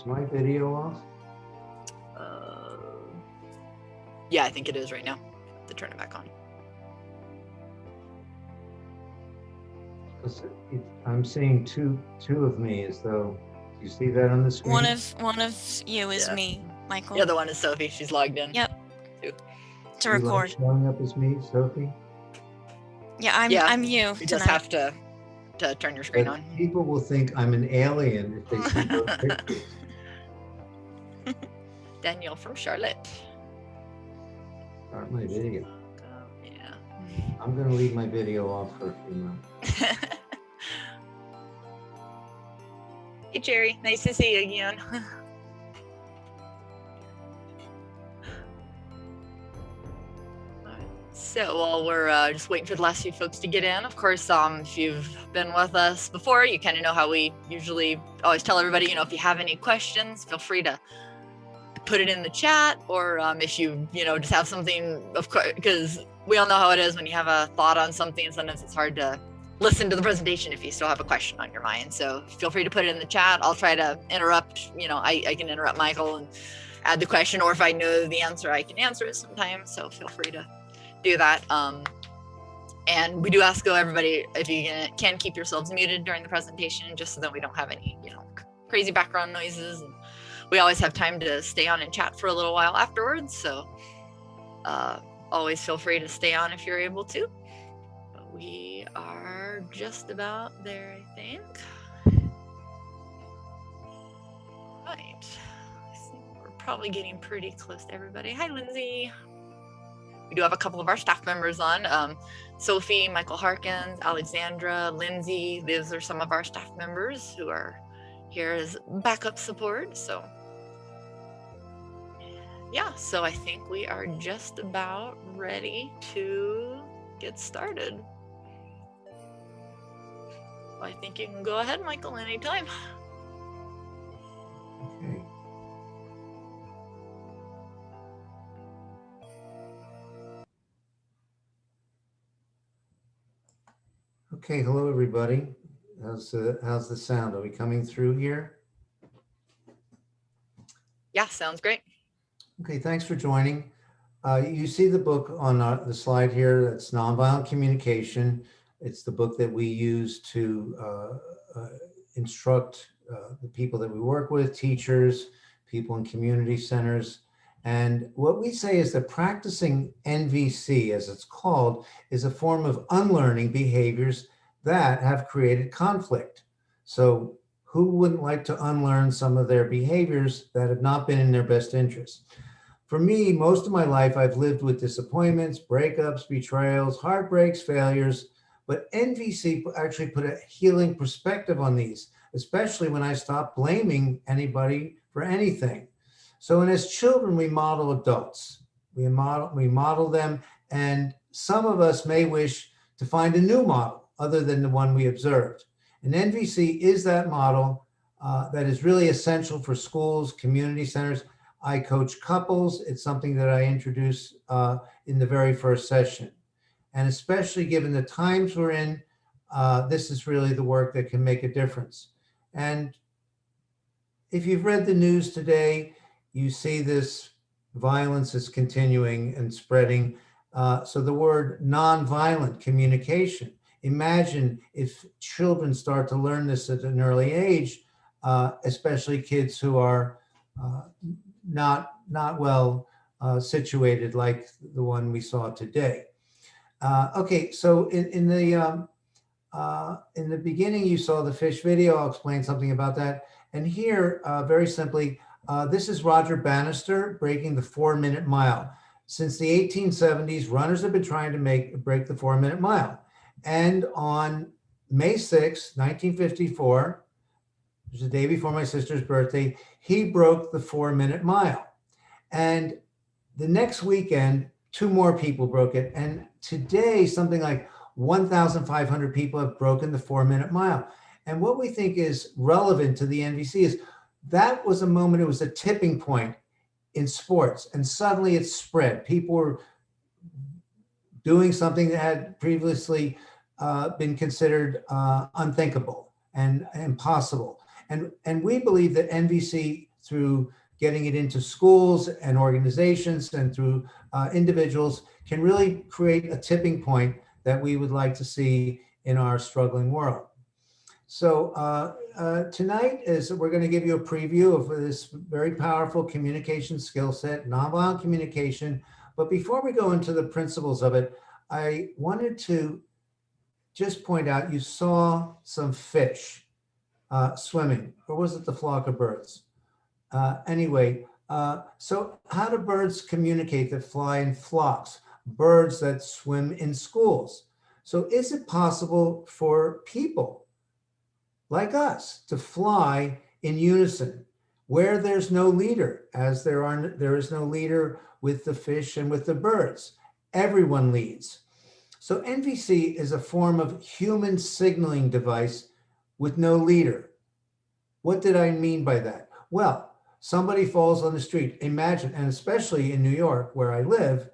Is my video off? Yeah, I think it is right now. To turn it back on. I'm seeing two of me, as though, you see that on the screen? One of you is me, Michael. The other one is Sophie. She's logged in. Yep. Too. To record. Showing up as me, Sophie? Yeah, I'm you. You just have to turn your screen on. People will think I'm an alien if they see those pictures. Danielle from Charlotte. Start my video. Yeah. I'm going to leave my video off for a few months. Hey, Jerry. Nice to see you again. So while we're just waiting for the last few folks to get in, of course, if you've been with us before, you kind of know how we usually always tell everybody, if you have any questions, feel free to put it in the chat, or if you just have something, of course, because we all know how it is when you have a thought on something, and sometimes it's hard to listen to the presentation if you still have a question on your mind. So feel free to put it in the chat. I'll try to interrupt, I can interrupt Michael and add the question, or if I know the answer, I can answer it sometimes. So feel free to do that. And we do ask everybody if you can keep yourselves muted during the presentation, just so that we don't have any crazy background noises. And we always have time to stay on and chat for a little while afterwards, so always feel free to stay on if you're able to. But we are just about there, I think. Right, I think we're probably getting pretty close to everybody. Hi, Lindsay. We do have a couple of our staff members on. Sophie, Michael Harkins, Alexandra, Lindsay. Those are some of our staff members who are here as backup support. So yeah, so I think we are just about ready to get started. Well, I think you can go ahead, Michael, anytime. Okay. Okay, hello everybody. How's the sound? Are we coming through here? Yeah, sounds great. Okay, thanks for joining. You see the book on the slide here. That's Nonviolent Communication. It's the book that we use to instruct the people that we work with, teachers, people in community centers. And what we say is that practicing NVC, as it's called, is a form of unlearning behaviors that have created conflict. So who wouldn't like to unlearn some of their behaviors that have not been in their best interest? For me, most of my life, I've lived with disappointments, breakups, betrayals, heartbreaks, failures, but NVC actually put a healing perspective on these, especially when I stopped blaming anybody for anything. So, and as children, we model adults. We model them, and some of us may wish to find a new model other than the one we observed. And NVC is that model that is really essential for schools, community centers. I coach couples. It's something that I introduce in the very first session. And especially given the times we're in, this is really the work that can make a difference. And if you've read the news today, you see this violence is continuing and spreading. So the word nonviolent communication, imagine if children start to learn this at an early age, especially kids who are not well situated like the one we saw today. Okay, so in the beginning, you saw the fish video. I'll explain something about that. And here, very simply, this is Roger Bannister breaking the 4-minute mile. Since the 1870s, runners have been trying to break the 4-minute mile. And on May 6, 1954, it was the day before my sister's birthday, he broke the 4-minute mile. And the next weekend, 2 more people broke it. And today, something like 1,500 people have broken the 4-minute mile. And what we think is relevant to the NVC is that was a moment, it was a tipping point in sports. And suddenly it spread. People were doing something that had previously been considered unthinkable and impossible. And we believe that NVC through getting it into schools and organizations and through individuals can really create a tipping point that we would like to see in our struggling world. So tonight we're going to give you a preview of this very powerful communication skill set, nonviolent communication. But before we go into the principles of it, I wanted to just point out, you saw some fish swimming, or was it the flock of birds? Anyway, so how do birds communicate that fly in flocks? Birds that swim in schools. So is it possible for people like us to fly in unison where there's no leader, as there is no leader with the fish and with the birds? Everyone leads. So NVC is a form of human signaling device with no leader. What did I mean by that? Well, somebody falls on the street. Imagine, and especially in New York where I live,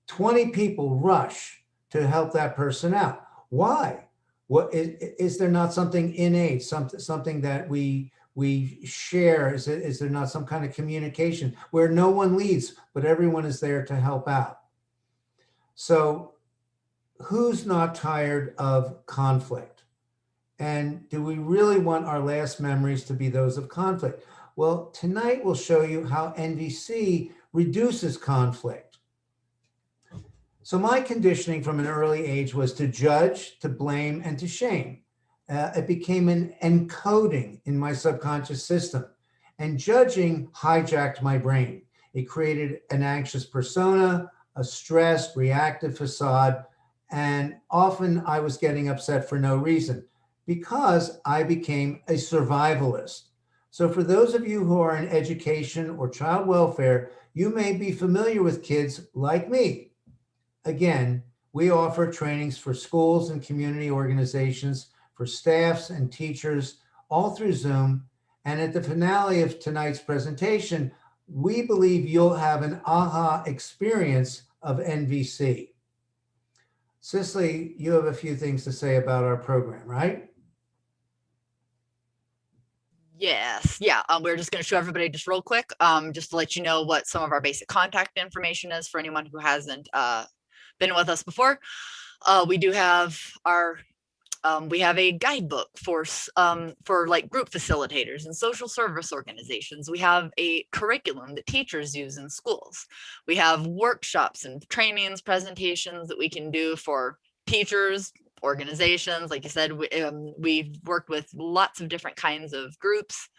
20 people rush to help that person out. Why? What is there not something innate, something that we share? Is there not some kind of communication where no one leads, but everyone is there to help out? So who's not tired of conflict? And do we really want our last memories to be those of conflict? Well, tonight we'll show you how NVC reduces conflict. So my conditioning from an early age was to judge, to blame, and to shame. It became an encoding in my subconscious system. And judging hijacked my brain. It created an anxious persona, a stressed, reactive facade, and often I was getting upset for no reason because I became a survivalist. So for those of you who are in education or child welfare, you may be familiar with kids like me. Again, we offer trainings for schools and community organizations, for staffs and teachers, all through Zoom. And at the finale of tonight's presentation, we believe you'll have an aha experience of NVC. Cicely, you have a few things to say about our program, right? Yes. Yeah. We're just going to show everybody just real quick, just to let you know what some of our basic contact information is for anyone who hasn't been with us before. We do have our we have a guidebook for like group facilitators and social service organizations. We have a curriculum that teachers use in schools. We have workshops and trainings, presentations that we can do for teachers, organizations. Like you said, we've worked with lots of different kinds of groups.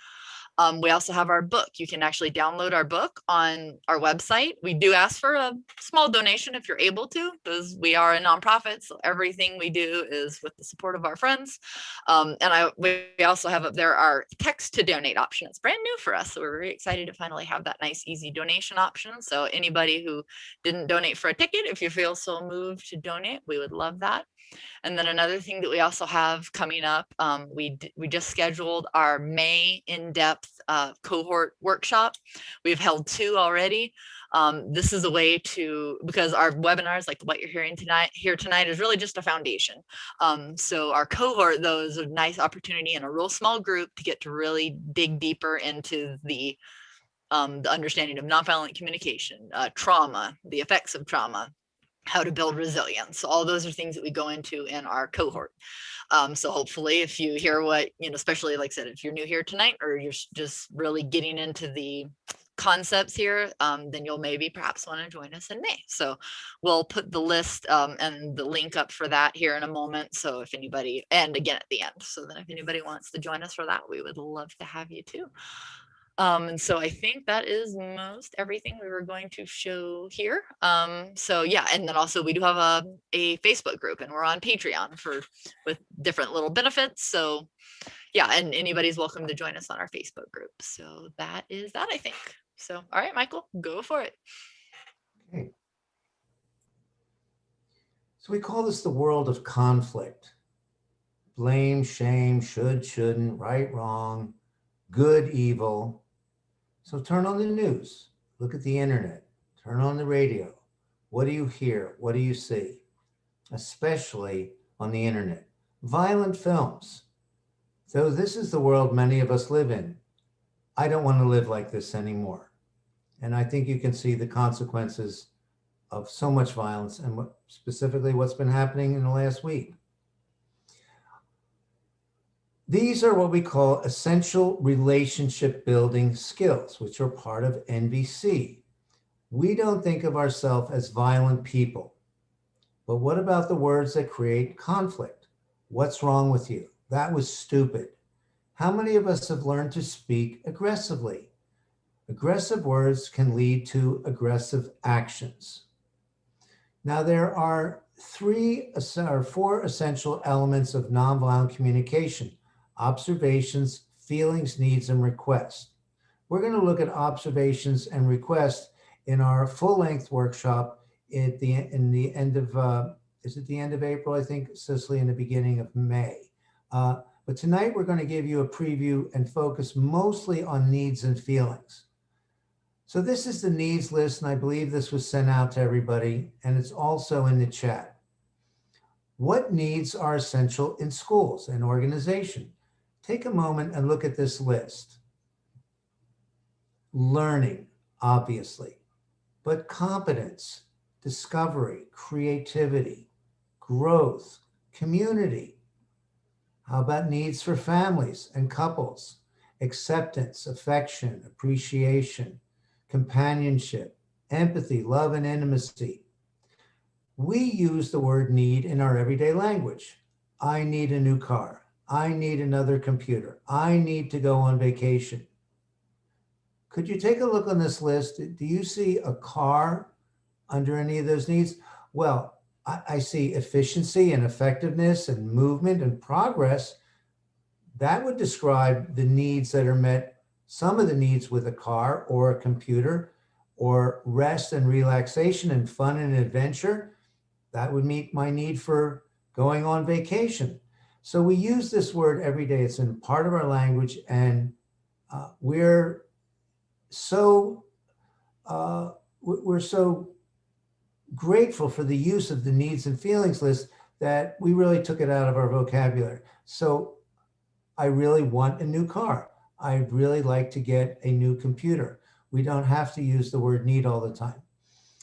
We also have our book. You can actually download our book on our website. We do ask for a small donation if you're able to, because we are a nonprofit. So everything we do is with the support of our friends. We also have up there our text to donate option. It's brand new for us. So we're very excited to finally have that nice, easy donation option. So anybody who didn't donate for a ticket, if you feel so moved to donate, we would love that. And then another thing that we also have coming up, we just scheduled our May in-depth cohort workshop. We've held 2 already. This is a way to, because our webinars, like what you're hearing here tonight is really just a foundation. So our cohort, though, is a nice opportunity in a real small group to get to really dig deeper into the understanding of nonviolent communication, trauma, the effects of trauma, how to build resilience. All those are things that we go into in our cohort. So hopefully if you hear what, especially like I said, if you're new here tonight or you're just really getting into the concepts here, then you'll maybe perhaps want to join us in May. So we'll put the list and the link up for that here in a moment. So if anybody, and again at the end, so that if anybody wants to join us for that, we would love to have you too. And so I think that is most everything we were going to show here. So yeah, and then also we do have a Facebook group and we're on Patreon with different little benefits. So yeah, and anybody's welcome to join us on our Facebook group. So that is that, I think. So, all right, Michael, go for it. Okay. So we call this the world of conflict. Blame, shame, should, shouldn't, right, wrong, good, evil. So turn on the news, look at the internet, turn on the radio. What do you hear? What do you see? Especially on the internet. Violent films. So this is the world many of us live in. I don't want to live like this anymore. And I think you can see the consequences of so much violence and specifically what's been happening in the last week. These are what we call essential relationship building skills, which are part of NVC. We don't think of ourselves as violent people, but what about the words that create conflict? What's wrong with you? That was stupid. How many of us have learned to speak aggressively? Aggressive words can lead to aggressive actions. Now, there are 4 essential elements of nonviolent communication: observations, feelings, needs, and requests. We're going to look at observations and requests in our full-length workshop at the end of, is it the end of April, I think, Cicely, in the beginning of May. But tonight we're going to give you a preview and focus mostly on needs and feelings. So this is the needs list, and I believe this was sent out to everybody, and it's also in the chat. What needs are essential in schools and organization? Take a moment and look at this list. Learning, obviously, but competence, discovery, creativity, growth, community. How about needs for families and couples? Acceptance, affection, appreciation, companionship, empathy, love, and intimacy. We use the word need in our everyday language. I need a new car. I need another computer. I need to go on vacation. Could you take a look on this list? Do you see a car under any of those needs? Well, I see efficiency and effectiveness and movement and progress. That would describe the needs that are met, some of the needs with a car or a computer, or rest and relaxation and fun and adventure. That would meet my need for going on vacation. So we use this word every day. It's in part of our language, and we're so grateful for the use of the needs and feelings list that we really took it out of our vocabulary. So I really want a new car. I'd really like to get a new computer. We don't have to use the word need all the time.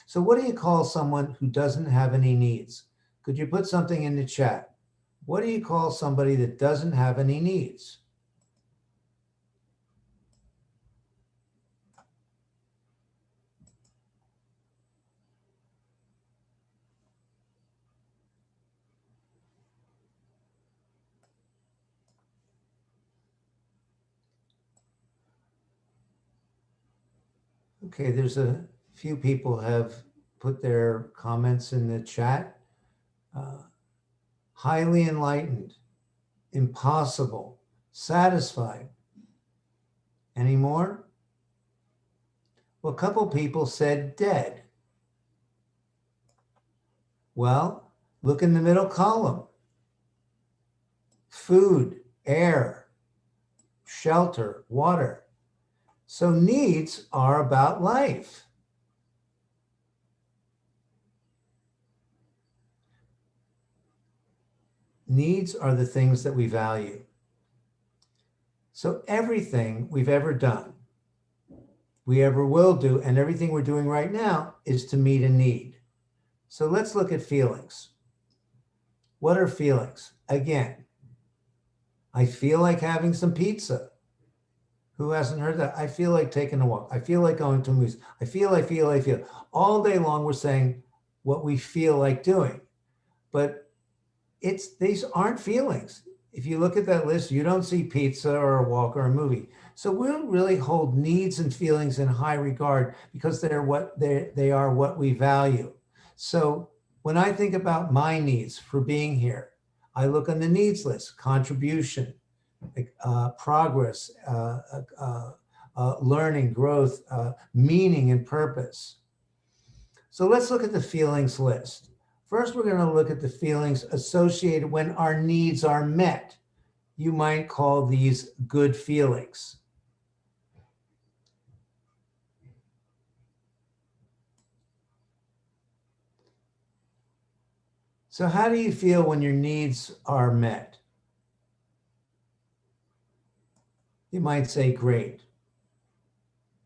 So what do you call someone who doesn't have any needs? Could you put something in the chat? What do you call somebody that doesn't have any needs? Okay, there's a few people have put their comments in the chat. Highly enlightened, impossible, satisfied. Any more? Well, a couple people said dead. Well, look in the middle column. Food, air, shelter, water. So needs are about life. Needs are the things that we value. So everything we've ever done, we ever will do, and everything we're doing right now is to meet a need. So let's look at feelings. What are feelings? Again, I feel like having some pizza. Who hasn't heard that? I feel like taking a walk. I feel like going to a movies. I feel. All day long we're saying what we feel like doing. But these aren't feelings. If you look at that list, you don't see pizza or a walk or a movie. So we'll really hold needs and feelings in high regard because they are what we value. So when I think about my needs for being here, I look on the needs list: contribution, progress, learning, growth, meaning, and purpose. So let's look at the feelings list. First, we're going to look at the feelings associated when our needs are met. You might call these good feelings. So how do you feel when your needs are met? You might say, great.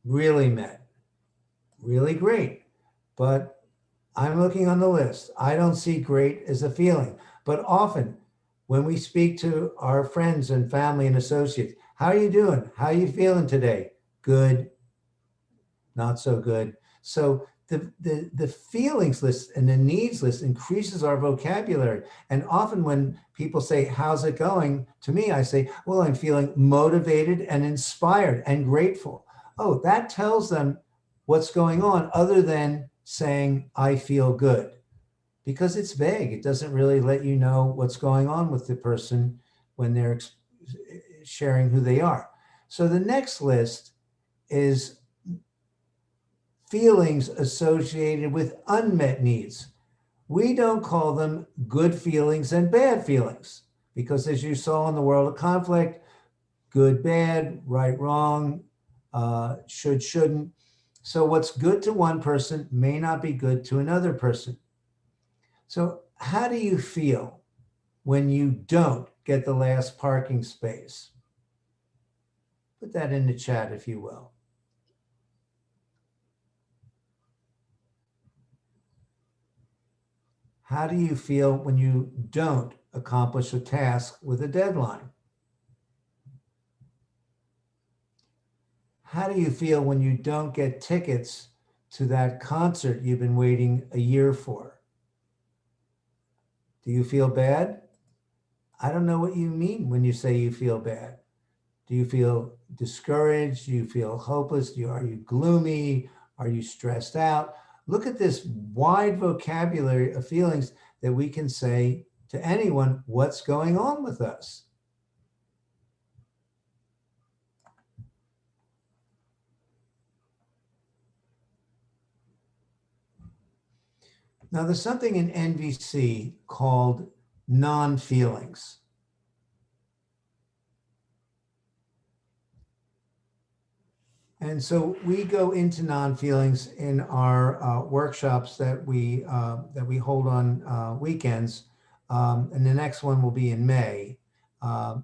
really met, really great. But I'm looking on the list. I don't see great as a feeling. But often when we speak to our friends and family and associates, how are you doing? How are you feeling today? Good, not so good. So the feelings list and the needs list increases our vocabulary. And often when people say, how's it going? To me, I say, well, I'm feeling motivated and inspired and grateful. Oh, that tells them what's going on other than saying, I feel good, because it's vague. It doesn't really let you know what's going on with the person when they're sharing who they are. So the next list is feelings associated with unmet needs. We don't call them good feelings and bad feelings, because as you saw in the world of conflict, good, bad, right, wrong, should, shouldn't. So what's good to one person may not be good to another person. So how do you feel when you don't get the last parking space? Put that in the chat, if you will. How do you feel when you don't accomplish a task with a deadline? How do you feel when you don't get tickets to that concert you've been waiting a year for? Do you feel bad? I don't know what you mean when you say you feel bad. Do you feel discouraged? Do you feel hopeless? Are you gloomy? Are you stressed out? Look at this wide vocabulary of feelings that we can say to anyone, what's going on with us? Now, there's something in NVC called non-feelings. And so we go into non-feelings in our workshops that we hold on weekends, and the next one will be in May. I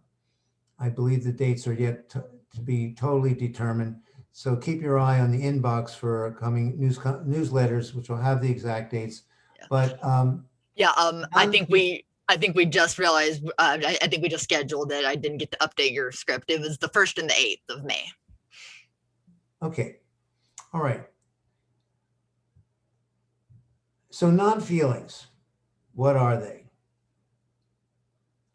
believe the dates are yet to be totally determined. So keep your eye on the inbox for coming newsletters, which will have the exact dates. Yeah. But I think we just realized. I think we just scheduled it. I didn't get to update your script. It was the 1st and the 8th of May. Okay. All right. So non-feelings, what are they?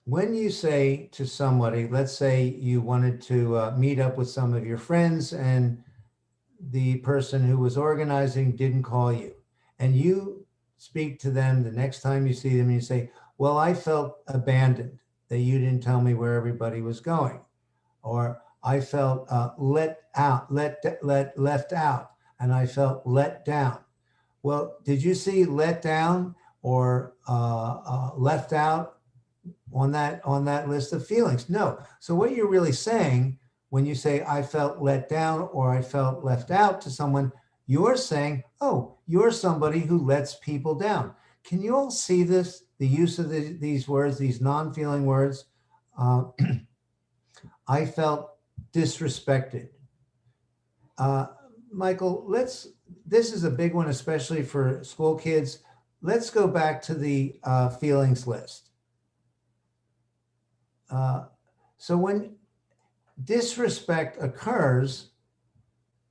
When you say to somebody, let's say you wanted to meet up with some of your friends and the person who was organizing didn't call you, and you speak to them the next time you see them and you say, well, I felt abandoned, that you didn't tell me where everybody was going, or I felt left out, and I felt let down. Well, did you see let down or left out on that list of feelings? No. So what you're really saying when you say I felt let down or I felt left out to someone, you're saying, oh, you're somebody who lets people down. Can you all see this? The use of these words, these non-feeling words. I felt disrespected. Michael, this is a big one, especially for school kids. Let's go back to the feelings list. So when disrespect occurs,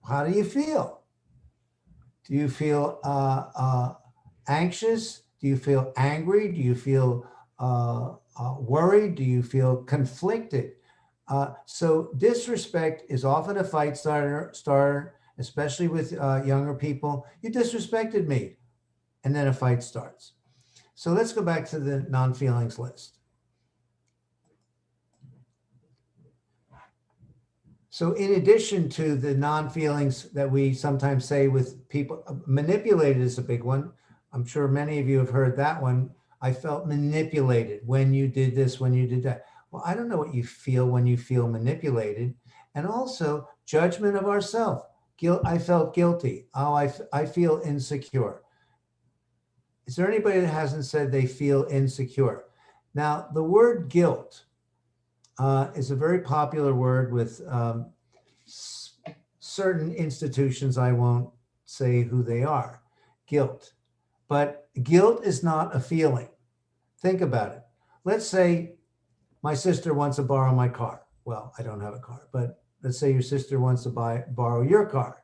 how do you feel? Do you feel anxious? Do you feel angry? Do you feel worried? Do you feel conflicted? So disrespect is often a fight starter, especially with younger people. You disrespected me, and then a fight starts. So let's go back to the non-feelings list. So in addition to the non-feelings that we sometimes say with people, manipulated is a big one. I'm sure many of you have heard that one. I felt manipulated when you did this, when you did that. Well, I don't know what you feel when you feel manipulated. And also judgment of ourselves. Guilt. I felt guilty. Oh, I feel insecure. Is there anybody that hasn't said they feel insecure? Now, the word guilt is a very popular word with certain institutions, I won't say who they are, guilt. But guilt is not a feeling. Think about it. Let's say my sister wants to borrow my car. Well, I don't have a car, but let's say your sister wants to borrow your car.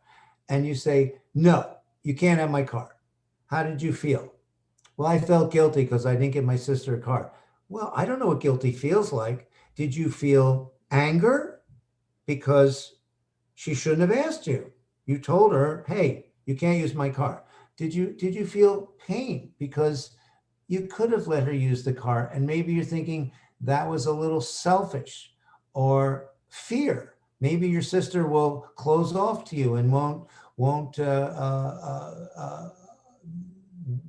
And you say, no, you can't have my car. How did you feel? Well, I felt guilty because I didn't get my sister a car. Well, I don't know what guilty feels like. Did you feel anger? Because she shouldn't have asked you. You told her, hey, you can't use my car. Did you feel pain? Because you could have let her use the car, and maybe you're thinking that was a little selfish. Or fear. Maybe your sister will close off to you and won't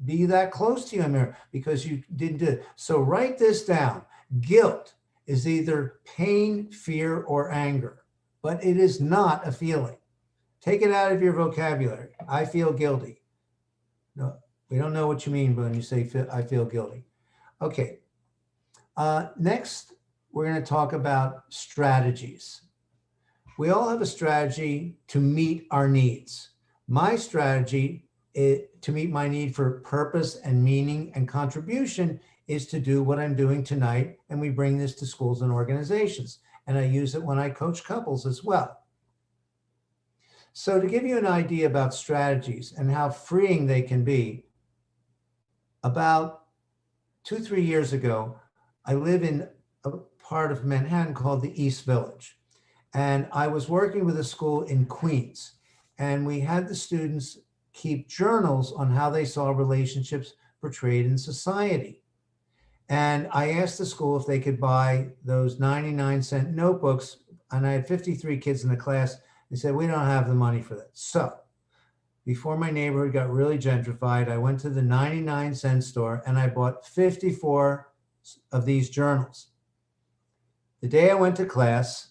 be that close to you anymore because you didn't do it. So write this down. Guilt is either pain, fear, or anger, but it is not a feeling. Take it out of your vocabulary. I feel guilty. No, we don't know what you mean when you say I feel guilty. Okay. Next, we're going to talk about strategies. We all have a strategy to meet our needs. My strategy to meet my need for purpose and meaning and contribution is to do what I'm doing tonight. And we bring this to schools and organizations. And I use it when I coach couples as well. So to give you an idea about strategies and how freeing they can be, about 2-3 years ago, I live in a part of Manhattan called the East Village. And I was working with a school in Queens. And we had the students keep journals on how they saw relationships portrayed in society. And I asked the school if they could buy those 99-cent notebooks. And I had 53 kids in the class. They said, we don't have the money for that. So before my neighborhood got really gentrified, I went to the 99-cent store and I bought 54 of these journals. The day I went to class,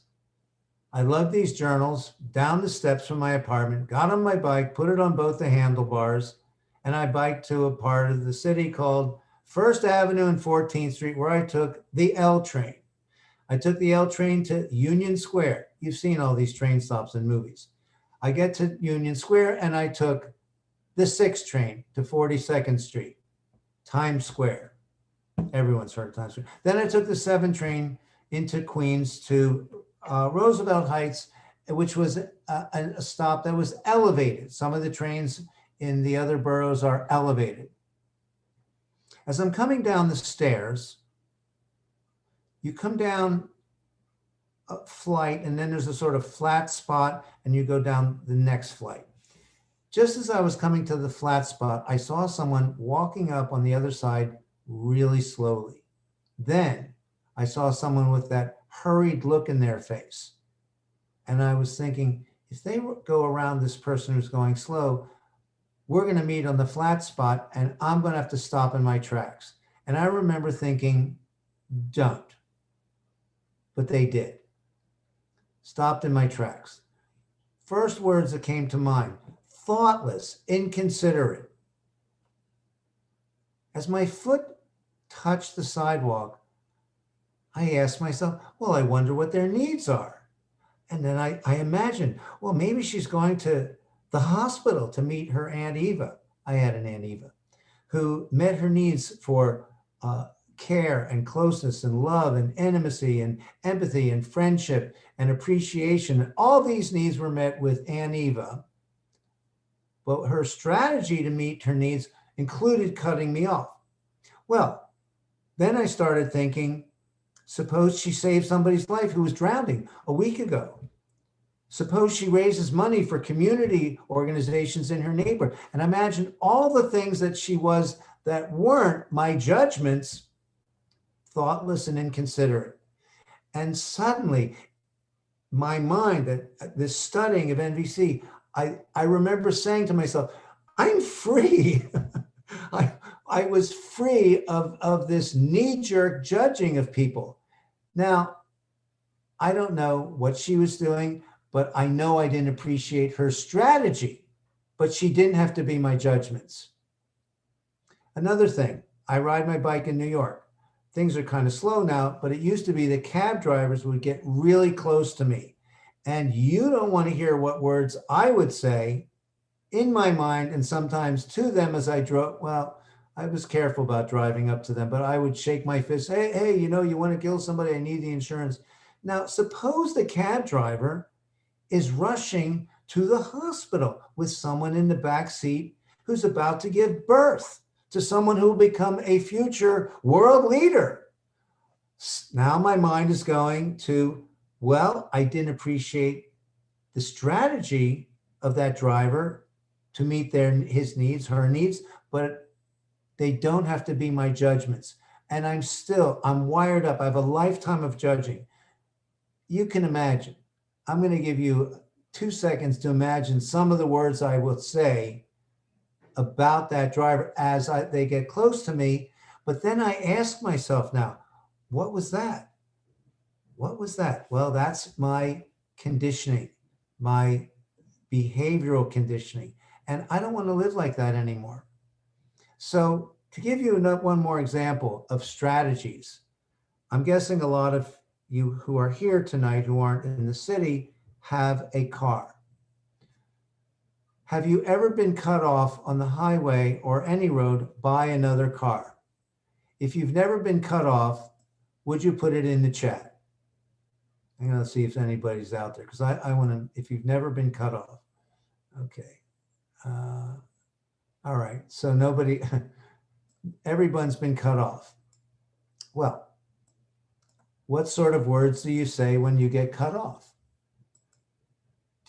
I lugged these journals down the steps from my apartment, got on my bike, put it on both the handlebars, and I biked to a part of the city called First Avenue and 14th Street, where I took the L train. I took the L train to Union Square. You've seen all these train stops in movies. I get to Union Square and I took the 6 train to 42nd Street, Times Square. Everyone's heard of Times Square. Then I took the 7 train into Queens to Roosevelt Heights, which was a stop that was elevated. Some of the trains in the other boroughs are elevated. As I'm coming down the stairs, you come down a flight and then there's a sort of flat spot and you go down the next flight. Just as I was coming to the flat spot, I saw someone walking up on the other side really slowly. Then I saw someone with that hurried look in their face. And I was thinking, if they go around this person who's going slow, we're going to meet on the flat spot and I'm going to have to stop in my tracks. And I remember thinking, don't. But they did. Stopped in my tracks. First words that came to mind, thoughtless, inconsiderate. As my foot touched the sidewalk, I asked myself, well, I wonder what their needs are. And then I imagined, well, maybe she's going to the hospital to meet her Aunt Eva. I had an Aunt Eva who met her needs for care and closeness and love and intimacy and empathy and friendship and appreciation. All these needs were met with Aunt Eva. But her strategy to meet her needs included cutting me off. Well, then I started thinking, suppose she saved somebody's life who was drowning a week ago. Suppose she raises money for community organizations in her neighborhood. And imagine all the things that she was that weren't my judgments, thoughtless and inconsiderate. And suddenly, my mind, that this studying of NVC, I remember saying to myself, I'm free. I was free of this knee-jerk judging of people. Now, I don't know what she was doing, but I know I didn't appreciate her strategy, but she didn't have to be my judgments. Another thing, I ride my bike in New York. Things are kind of slow now, but it used to be that cab drivers would get really close to me. And you don't want to hear what words I would say in my mind and sometimes to them as I drove. Well, I was careful about driving up to them, but I would shake my fist. Hey, you want to kill somebody? I need the insurance. Now, suppose the cab driver is rushing to the hospital with someone in the back seat who's about to give birth to someone who will become a future world leader. Now my mind is going to, well, I didn't appreciate the strategy of that driver to meet his needs, her needs, but they don't have to be my judgments. And I'm wired up. I have a lifetime of judging. You can imagine. I'm going to give you 2 seconds to imagine some of the words I will say about that driver as they get close to me. But then I ask myself now, what was that? What was that? Well, that's my conditioning, my behavioral conditioning. And I don't want to live like that anymore. So to give you one more example of strategies, I'm guessing a lot of you who are here tonight who aren't in the city have a car. Have you ever been cut off on the highway or any road by another car? If you've never been cut off, would you put it in the chat? I'm going to see if anybody's out there because I want to, if you've never been cut off. Okay. All right. So nobody, everyone's been cut off. Well, what sort of words do you say when you get cut off?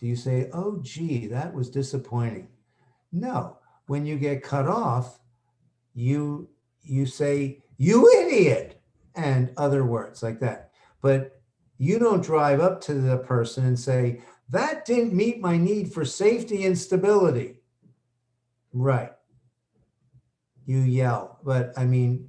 Do you say, oh, gee, that was disappointing? No. When you get cut off, you say, you idiot, and other words like that. But you don't drive up to the person and say, that didn't meet my need for safety and stability. Right. You yell. But I mean,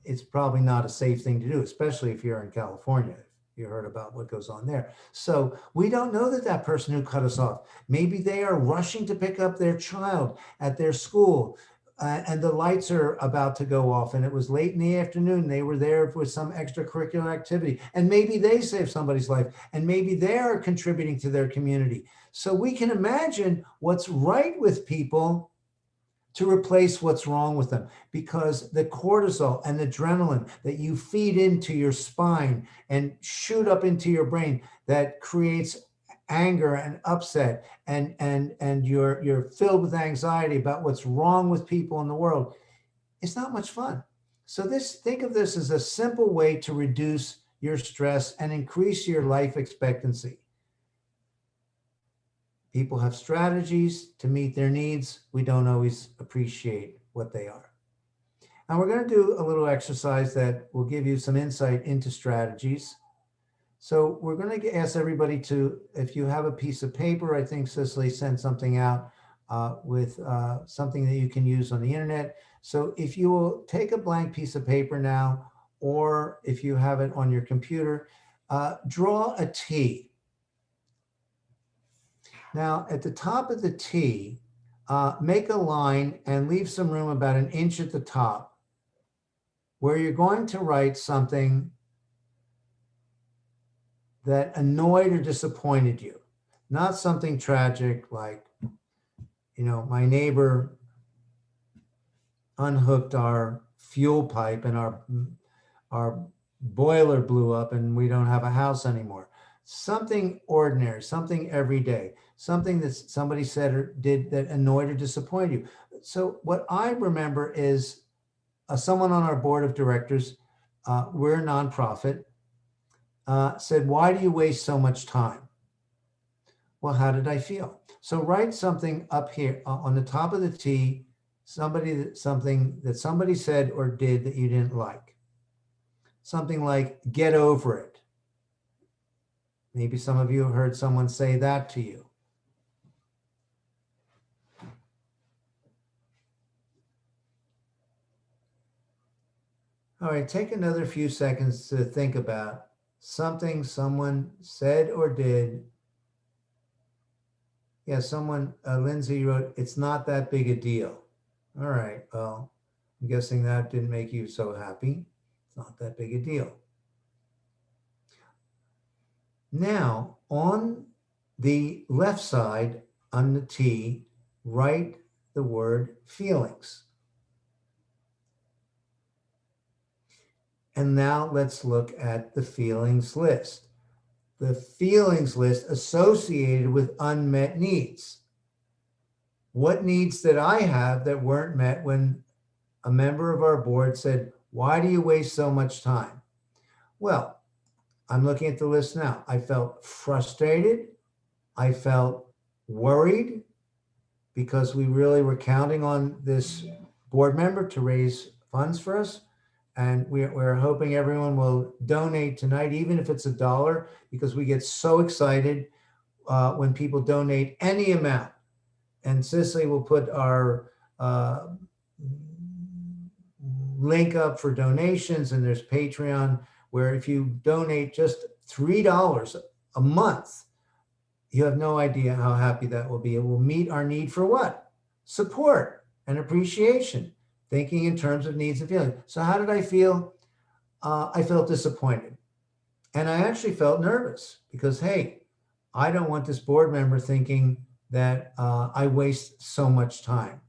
it's probably not a safe thing to do, especially if you're in California. You heard about what goes on there. So we don't know that person who cut us off, maybe they are rushing to pick up their child at their school and the lights are about to go off and it was late in the afternoon. They were there with some extracurricular activity and maybe they saved somebody's life and maybe they are contributing to their community. So we can imagine what's right with people to replace what's wrong with them, because the cortisol and the adrenaline that you feed into your spine and shoot up into your brain that creates anger and upset and you're filled with anxiety about what's wrong with people in the world. It's not much fun. So think of this as a simple way to reduce your stress and increase your life expectancy. People have strategies to meet their needs. We don't always appreciate what they are. Now we're going to do a little exercise that will give you some insight into strategies. So we're going to ask everybody to, if you have a piece of paper, I think Cicely sent something out with something that you can use on the internet. So if you will take a blank piece of paper now, or if you have it on your computer, draw a T. Now, at the top of the T, make a line and leave some room about 1 inch at the top where you're going to write something that annoyed or disappointed you. Not something tragic like, my neighbor unhooked our fuel pipe and our boiler blew up and we don't have a house anymore. Something ordinary, something everyday, something that somebody said or did that annoyed or disappointed you. So what I remember is someone on our board of directors, we're a nonprofit, said, why do you waste so much time? Well, how did I feel? So write something up here on the top of the T, something that somebody said or did that you didn't like. Something like, get over it. Maybe some of you have heard someone say that to you. All right, take another few seconds to think about something someone said or did. Yeah, Lindsay wrote, it's not that big a deal. All right, well, I'm guessing that didn't make you so happy. It's not that big a deal. Now, on the left side on the T, write the word feelings. And now let's look at the feelings list. The feelings list associated with unmet needs. What needs did I have that weren't met when a member of our board said, why do you waste so much time? Well, I'm looking at the list now. I felt frustrated. I felt worried because we really were counting on this board member to raise funds for us. And we're hoping everyone will donate tonight, even if it's $1, because we get so excited when people donate any amount. And Cicely will put our link up for donations, and there's Patreon, where if you donate just $3 a month, you have no idea how happy that will be. It will meet our need for what? Support and appreciation, thinking in terms of needs and feelings. So how did I feel? I felt disappointed. And I actually felt nervous because, hey, I don't want this board member thinking that I waste so much time.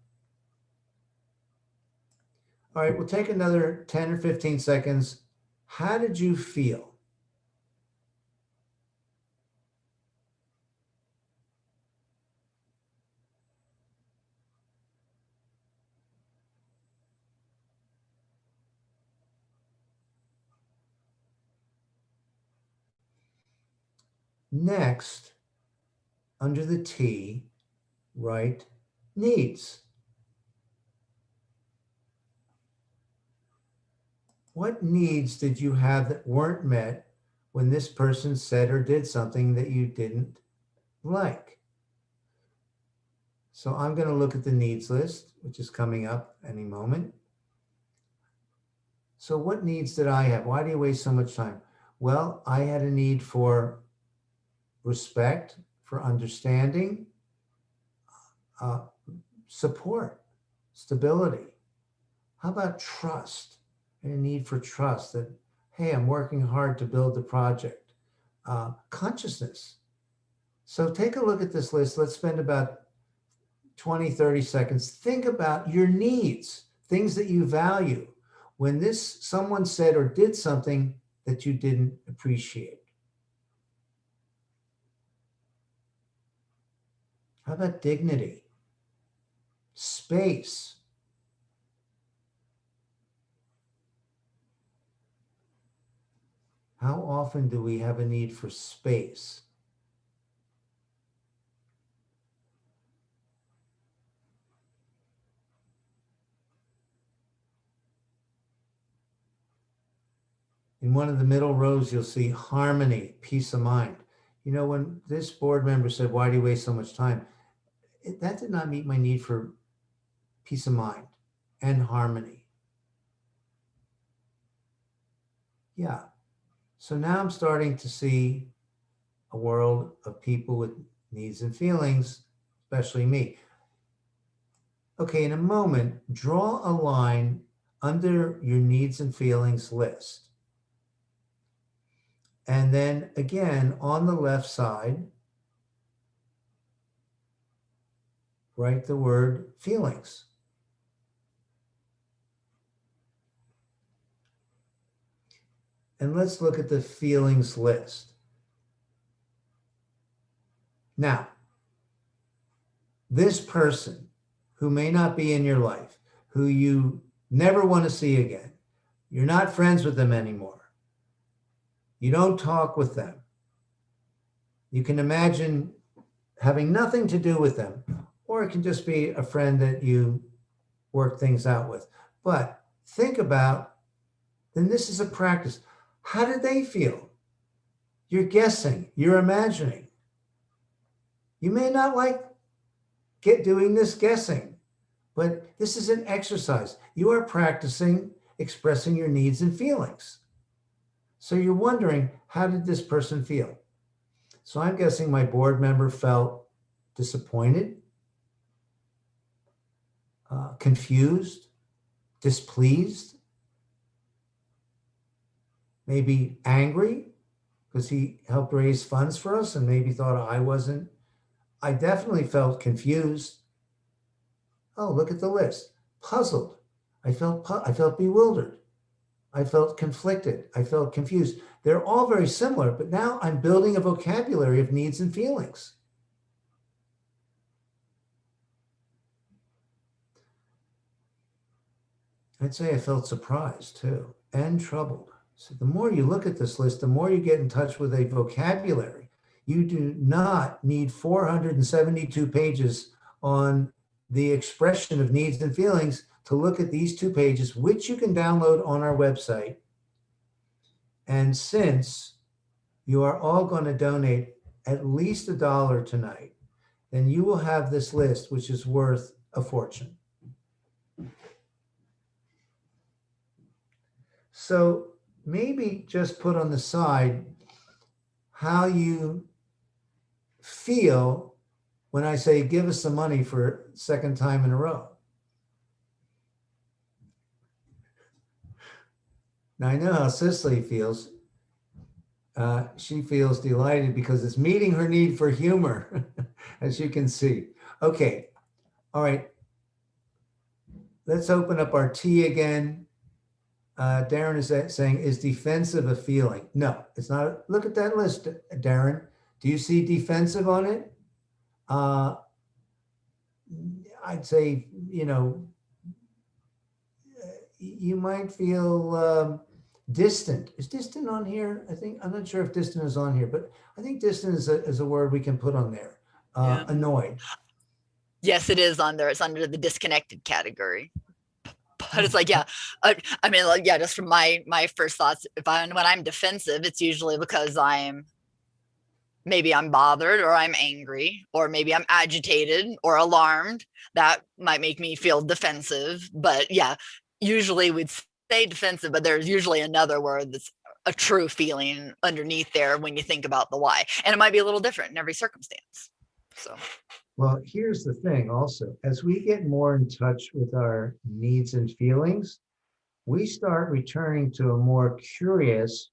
All right, we'll take another 10 or 15 seconds. How did you feel? Next, under the T, write needs. What needs did you have that weren't met when this person said or did something that you didn't like? So I'm going to look at the needs list, which is coming up any moment. So what needs did I have? Why do you waste so much time? Well, I had a need for respect, for understanding, support, stability. How about trust? And a need for trust that, hey, I'm working hard to build the project. Consciousness. So take a look at this list. Let's spend about 20, 30 seconds. Think about your needs, things that you value. When someone said or did something that you didn't appreciate. How about dignity? Space. How often do we have a need for space? In one of the middle rows, you'll see harmony, peace of mind. You know, when this board member said, why do you waste so much time? That did not meet my need for peace of mind and harmony. Yeah. So now I'm starting to see a world of people with needs and feelings, especially me. Okay, in a moment, draw a line under your needs and feelings list. And then again, on the left side, write the word feelings. And let's look at the feelings list. Now, this person who may not be in your life, who you never want to see again, you're not friends with them anymore, you don't talk with them, you can imagine having nothing to do with them, or it can just be a friend that you work things out with. But think about, then this is a practice. How did they feel? You're guessing, you're imagining. You may not like doing this guessing, but this is an exercise. You are practicing expressing your needs and feelings. So you're wondering, how did this person feel? So I'm guessing my board member felt disappointed, confused, displeased, maybe angry because he helped raise funds for us and maybe thought I wasn't I definitely felt confused. Oh, look at the list. Puzzled. I felt bewildered. I felt conflicted. I felt confused. They're all very similar, but now I'm building a vocabulary of needs and feelings. I'd say I felt surprised too, and troubled. So the more you look at this list, the more you get in touch with a vocabulary. You do not need 472 pages on the expression of needs and feelings to look at these 2 pages, which you can download on our website. And since you are all going to donate at least $1 tonight, then you will have this list, which is worth a fortune. So maybe just put on the side how you feel when I say, give us some money for second time in a row. Now I know how Cicely feels. She feels delighted because it's meeting her need for humor, as you can see. Okay, all right. Let's open up our T again. Darren is saying, is defensive a feeling? No, it's not. Look at that list, Darren. Do you see defensive on it? I'd say, you might feel distant. Is distant on here? I'm not sure if distant is on here, but I think distant is a word we can put on there. Yeah. Annoyed. Yes, it is on there. It's under the disconnected category. But it's like, yeah, I mean, like, yeah, just from my first thoughts, when I'm defensive, it's usually because maybe I'm bothered or I'm angry, or maybe I'm agitated or alarmed. That might make me feel defensive. But yeah, usually we'd say defensive, but there's usually another word that's a true feeling underneath there when you think about the why. And it might be a little different in every circumstance. So. Well, here's the thing also, as we get more in touch with our needs and feelings, we start returning to a more curious,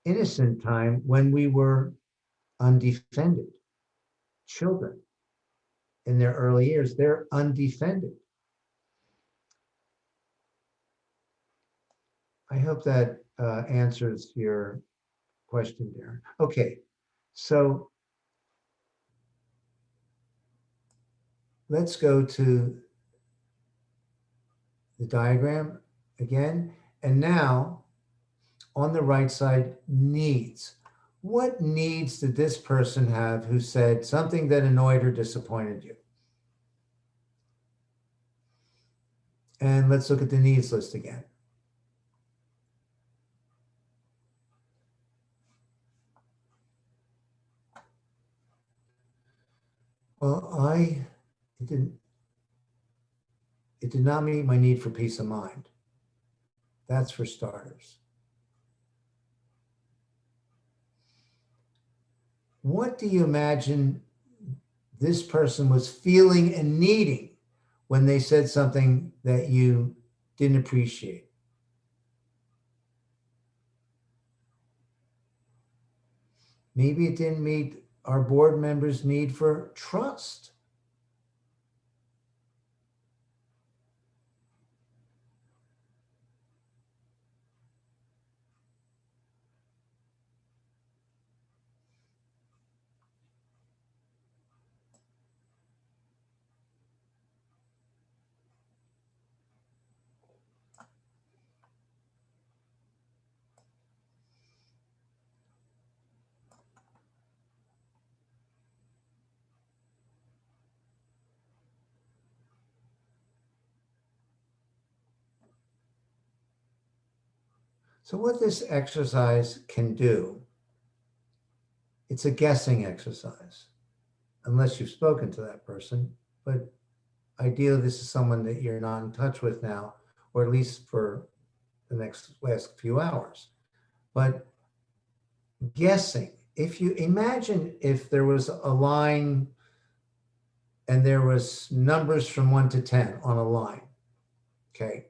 innocent time when we were undefended. Children in their early years, they're undefended. I hope that answers your question there. Okay, so let's go to the diagram again. And now on the right side, needs. What needs did this person have who said something that annoyed or disappointed you? And let's look at the needs list again. Well, it did not meet my need for peace of mind. That's for starters. What do you imagine this person was feeling and needing when they said something that you didn't appreciate? Maybe it didn't meet our board members' need for trust. So what this exercise can do, it's a guessing exercise, unless you've spoken to that person, but ideally this is someone that you're not in touch with now, or at least for the last few hours. But guessing, if you imagine if there was a line and there was numbers from 1 to 10 on a line, okay?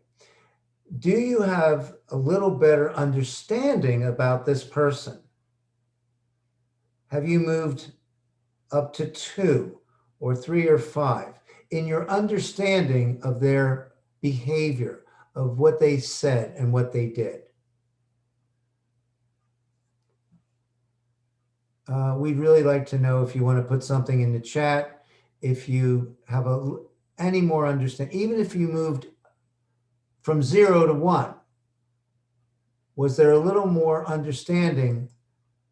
Do you have a little better understanding about this person? Have you moved up to 2 or 3 or 5 in your understanding of their behavior, of what they said and what they did. We'd really like to know if you want to put something in the chat, if you have any more understanding, even if you moved from 0 to 1, was there a little more understanding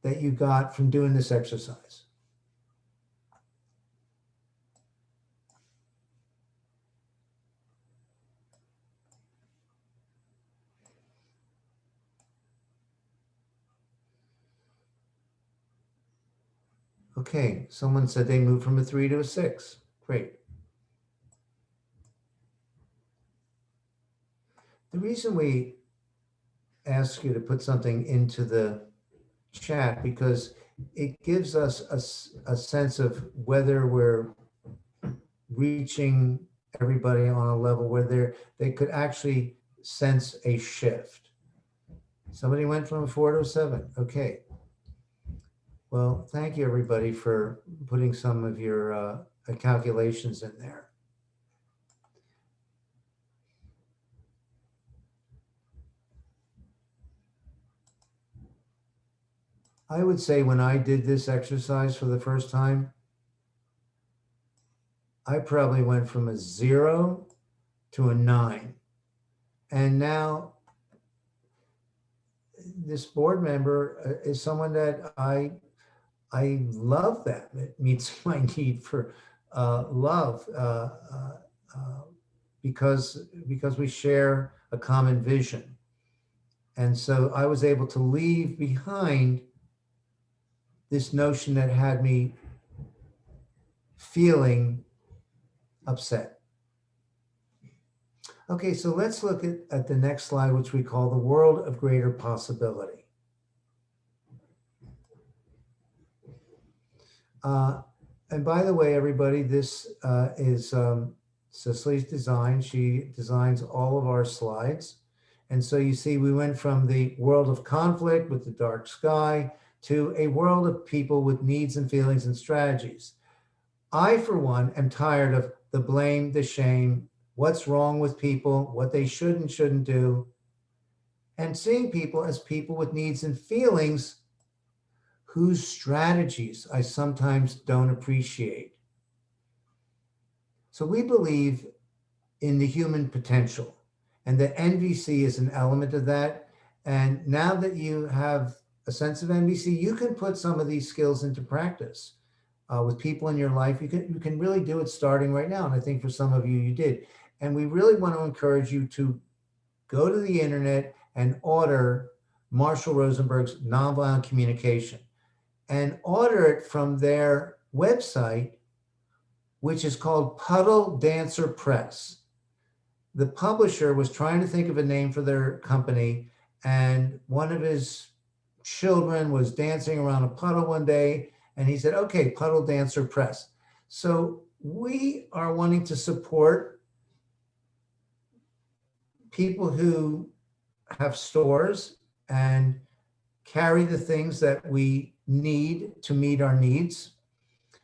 that you got from doing this exercise? Okay, someone said they moved from a 3 to a 6. Great. The reason we ask you to put something into the chat, because it gives us a sense of whether we're reaching everybody on a level where they could actually sense a shift. Somebody went from a 4 to a 7. Okay. Well, thank you everybody for putting some of your calculations in there. I would say when I did this exercise for the first time, I probably went from a 0 to a 9. And now this board member is someone that I love, that it meets my need for love because we share a common vision. And so I was able to leave behind this notion that had me feeling upset. Okay, so let's look at the next slide, which we call the world of greater possibility. And by the way, everybody, this is Cicely's design. She designs all of our slides. And so you see, we went from the world of conflict with the dark sky to a world of people with needs and feelings and strategies. I, for one, am tired of the blame, the shame, what's wrong with people, what they should and shouldn't do, and seeing people as people with needs and feelings whose strategies I sometimes don't appreciate. So we believe in the human potential, and that NVC is an element of that. And now that you have a sense of NVC, you can put some of these skills into practice with people in your life. You can really do it starting right now. And I think for some of you, you did. And we really want to encourage you to go to the internet and order Marshall Rosenberg's Nonviolent Communication, and order it from their website, which is called Puddle Dancer Press. The publisher was trying to think of a name for their company, and one of his children was dancing around a puddle one day, and he said, okay, Puddle Dancer Press. So we are wanting to support people who have stores and carry the things that we need to meet our needs,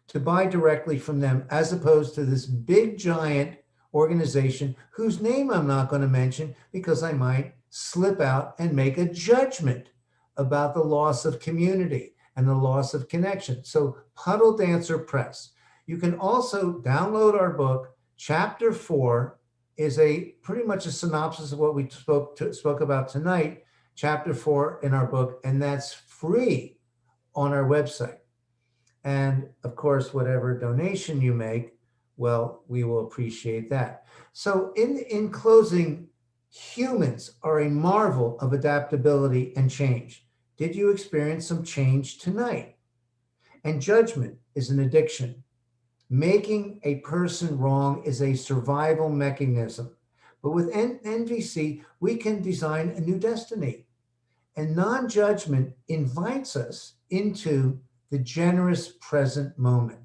to buy directly from them, as opposed to this big giant organization whose name I'm not going to mention because I might slip out and make a judgment about the loss of community and the loss of connection. So Puddle Dancer Press. You can also download our book. Chapter 4 is pretty much a synopsis of what we spoke about tonight. Chapter 4 in our book, and that's free on our website. And of course, whatever donation you make, well, we will appreciate that. So in closing, humans are a marvel of adaptability and change. Did you experience some change tonight? And judgment is an addiction. Making a person wrong is a survival mechanism. But with NVC, we can design a new destiny. And non-judgment invites us into the generous present moment.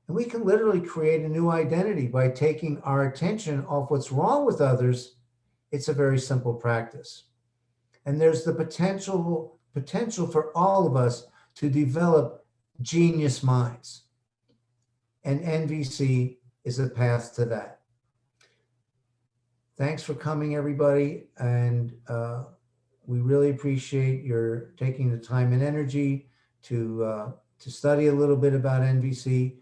And we can literally create a new identity by taking our attention off what's wrong with others. It's a very simple practice. And there's the potential for all of us to develop genius minds. and NVC is a path to that. Thanks for coming, everybody, and we really appreciate your taking the time and energy to study a little bit about NVC.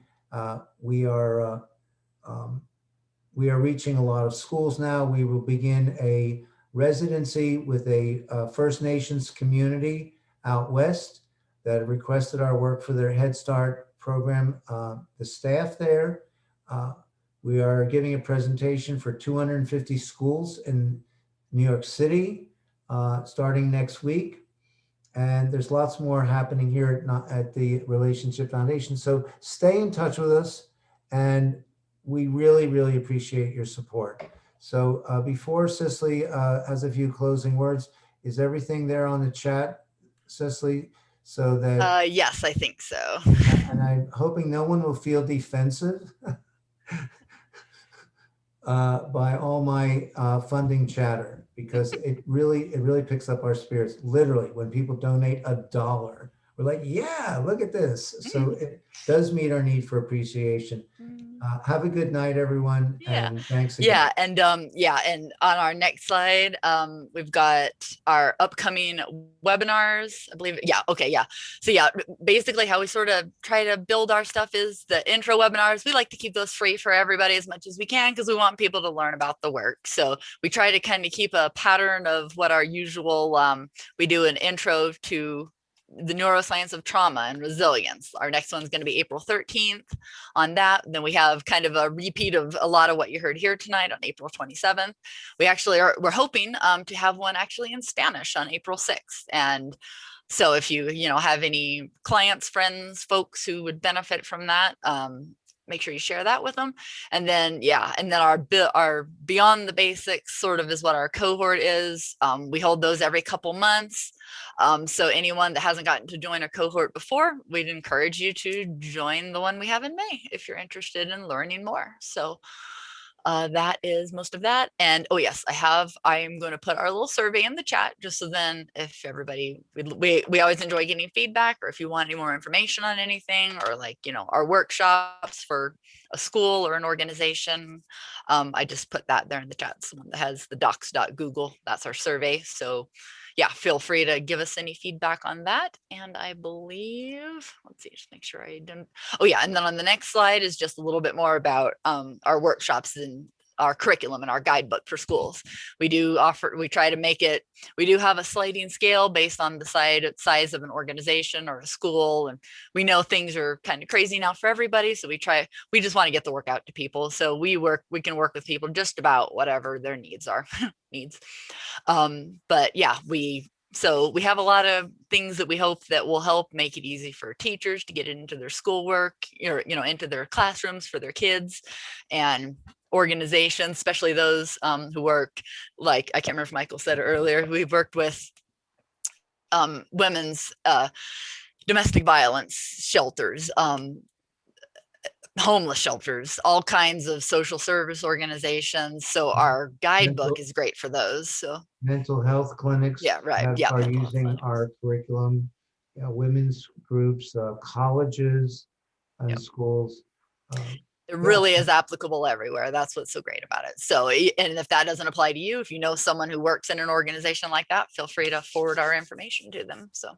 We are reaching a lot of schools now. We will begin a residency with a First Nations community out west that requested our work for their Head Start program. The staff there, we are giving a presentation for 250 schools in New York City starting next week. And there's lots more happening here at the Relationship Foundation. So stay in touch with us, and we really, really appreciate your support. So before Cicely has a few closing words, is everything there on the chat, Cicely? So that yes, I think so. And I'm hoping no one will feel defensive by all my funding chatter, because it really picks up our spirits. Literally, when people donate $1, we're like, yeah, look at this. So it does meet our need for appreciation. Have a good night, everyone. Yeah. And thanks again. Yeah. And and on our next slide, we've got our upcoming webinars, I believe. Yeah. Okay. Yeah. So yeah, basically how we sort of try to build our stuff is the intro webinars. We like to keep those free for everybody as much as we can, because we want people to learn about the work. So we try to kind of keep a pattern of what our usual, we do an intro to the neuroscience of trauma and resilience. Our next one's going to be April 13th on that. Then we have kind of a repeat of a lot of what you heard here tonight on April 27th. We're hoping to have one actually in Spanish on April 6th. And so if you have any clients, friends, folks who would benefit from that, make sure you share that with them. And then, our Beyond the Basics sort of is what our cohort is. We hold those every couple months. So anyone that hasn't gotten to join a cohort before, we'd encourage you to join the one we have in May if you're interested in learning more. So that is most of that. And oh yes, I am going to put our little survey in the chat, just so then if everybody, we always enjoy getting feedback, or if you want any more information on anything, or like, our workshops for a school or an organization, I just put that there in the chat. It's the one that has the docs.google, that's our survey. So yeah, feel free to give us any feedback on that. And I believe, let's see, just make sure I didn't. Oh yeah, and then on the next slide is just a little bit more about our workshops and our curriculum and our guidebook for schools. We try to make it, we do have a sliding scale based on the size of an organization or a school. And we know things are kind of crazy now for everybody. So we just want to get the work out to people. So we can work with people just about whatever their needs are. But yeah, we have a lot of things that we hope that will help make it easy for teachers to get into their schoolwork, or, into their classrooms for their kids, and organizations, especially those who work, like, I can't remember if Michael said it earlier, we've worked with women's domestic violence shelters, homeless shelters, all kinds of social service organizations. So our guidebook is great for those. So mental health clinics, yeah, right, are using our curriculum. Women's groups, colleges, and schools. It really is applicable everywhere. That's what's so great about it. So, and if that doesn't apply to you, if you know someone who works in an organization like that, feel free to forward our information to them. So,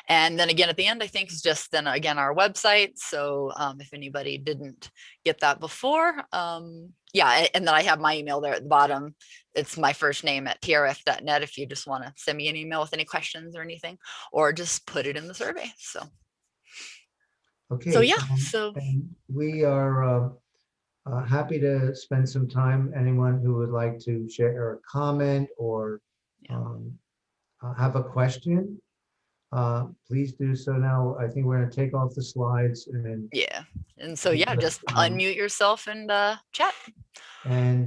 and then again, at the end, I think is just then again, our website. So if anybody didn't get that before, yeah. And then I have my email there at the bottom. It's my first name at trf.net. If you just want to send me an email with any questions or anything, or just put it in the survey. So. Okay. So yeah, and we are happy to spend some time. Anyone who would like to share a comment or have a question, please do so now. I think we're going to take off the slides and yeah. And so yeah, just unmute yourself and chat. And